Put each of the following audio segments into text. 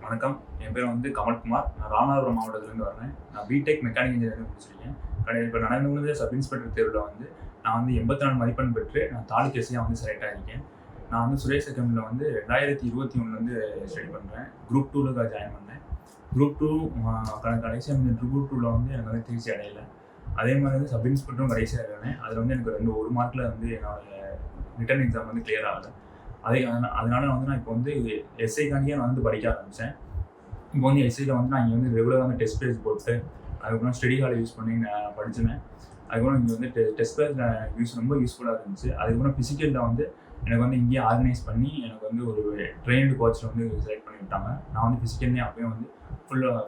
வணக்கம். என் பேர் வந்து கமல்குமார். நான் ராமநாதபுரம் மாவட்டத்திலேருந்து வரேன். நான் பிடெக் மெக்கானிக்கல் இன்ஜினியரிங் முடிச்சிருக்கேன். இப்போ நடந்து முடிஞ்ச சப் இன்ஸ்பெக்டர் தேர்வில் வந்து நான் வந்து 84 மதிப்பெண் பெற்று நான் தாலுக் எஸ்ஐயாக வந்து செலக்ட் ஆகியிருக்கேன். நான் வந்து சுரேஷ் அகாடமியில் வந்து 2021 ஸ்டடி பண்ணுறேன். குரூப் 2ல் ஜாயின் பண்ணேன். குரூப் 2 கடைசியாக வந்து குரூப் 2ல் வந்து எனக்கு வந்து தேர்ச்சி அடையலை. அதே மாதிரி வந்து சப் இன்ஸ்பெக்டரும் கடைசியாக இருந்தேன். அதில் வந்து எனக்கு 1 மார்க்கில் வந்து என்னோடய ரிட்டன் எக்ஸாம் வந்து கிளியர் ஆகலை. அதனால வந்து நான் இப்போ வந்து எஸ்ஐக்காண்டியே நான் வந்து படிக்க ஆரம்பித்தேன். இப்போ வந்து எஸ்ஐயில் வந்து நான் இங்கே வந்து ரெகுலராக வந்து டெஸ்ட் பேஸ் போட்டு அதுக்கப்புறம் ஸ்டடி ஹாலை யூஸ் பண்ணி நான் படித்தேன். அதுக்கப்புறம் இங்கே வந்து டெஸ்ட் பேஸ் ரொம்ப யூஸ்ஃபுல்லாக இருந்துச்சு. அதுக்கப்புறம் ஃபிசிக்கலில் வந்து எனக்கு வந்து இங்கேயே ஆர்கனைஸ் பண்ணி எனக்கு வந்து ஒரு ட்ரெயின்டு கோச்சில் வந்து செலக்ட் பண்ணி விட்டாங்க. நான் வந்து ஃபிசிக்கல்லே அப்போயே வந்து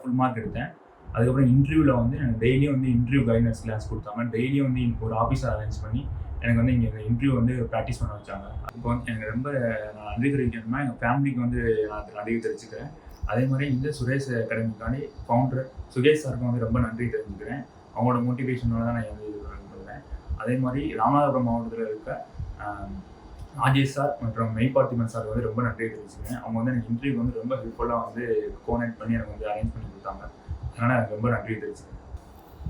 ஃபுல் மார்க் எடுத்தேன். அதுக்கப்புறம் இன்டர்வியூவில் வந்து எனக்கு டெய்லியும் வந்து இன்டர்வியூ கைடன்ஸ் கிளாஸ் கொடுத்தாங்க. டெய்லியும் வந்து ஒரு ஆஃபீஸை அரேஞ்ச் பண்ணி எனக்கு வந்து இங்கே இன்டர்வியூ வந்து ப்ராக்டிஸ் பண்ண வச்சாங்க. இப்போ வந்து எனக்கு ரொம்ப நான் நன்றி தெரிவிக்கணும்னா எங்கள் ஃபேமிலிக்கு வந்து நான் நன்றி தெரிவிச்சுக்கிறேன். அதே மாதிரி இந்த சுரேஷ் அகாடமிக்காண்டி ஃபவுண்டர் சுகேஷ் சாருக்கு வந்து ரொம்ப நன்றி தெரிஞ்சுக்கிறேன். அவங்களோட மோட்டிவேஷனோட தான் நான் வந்து பண்ணுறேன். அதே மாதிரி ராமநாதபுரம் மாவட்டத்தில் இருக்க ராஜேஷ் சார் மற்றும் மெய்பார்த்திமன் சார் வந்து ரொம்ப நன்றி தெரிவிச்சுக்கிறேன். அவங்க வந்து எனக்கு இன்டர்வியூ வந்து ரொம்ப ஹெல்ப்ஃபுல்லாக வந்து கோஆர்டினேட் பண்ணி எனக்கு வந்து அரேஞ்ச் பண்ணி கொடுத்தாங்க. அதனால் எனக்கு ரொம்ப நன்றி தெரிவிச்சுக்கிறேன்.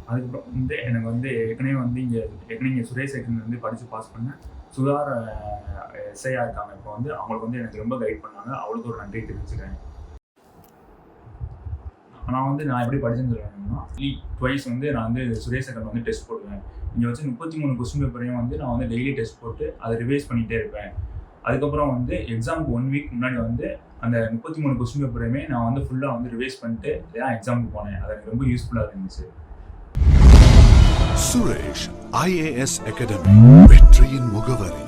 அதுக்கப்புறம் வந்து எனக்கு வந்து ஏற்கனவே இங்கே சுரேஷ் அகாடமி வந்து படித்து பாஸ் பண்ணேன். சுதார் எஸ்ஐயாக இருக்காங்க. இப்போ வந்து அவங்களுக்கு வந்து எனக்கு ரொம்ப கைட் பண்ணாங்க. அவளுக்கு ஒரு நன்றி தெரிவிச்சுக்கிறேன். நான் எப்படி படிச்சேன்னு சொல்லணும்னா ட்வைஸ் வந்து நான் வந்து சுரேஷ் அகாடமி வந்து டெஸ்ட் போடுவேன். இங்கே வச்சு 33 கொஸ்டின் பேப்பரையும் வந்து நான் வந்து டெய்லி டெஸ்ட் போட்டு அதை ரிவைஸ் பண்ணிகிட்டே இருப்பேன். அதுக்கப்புறம் வந்து எக்ஸாமுக்கு 1 வீக் முன்னாடி வந்து அந்த 33 கொஸ்டின் பேப்பரையுமே நான் வந்து ஃபுல்லாக வந்து ரிவைஸ் பண்ணிட்டு தான் எக்ஸாமுக்கு போனேன். அது எனக்கு ரொம்ப யூஸ்ஃபுல்லாக இருந்துச்சு. சுரேஷ் IAS அகாடமி வெற்றியின் முகவரி.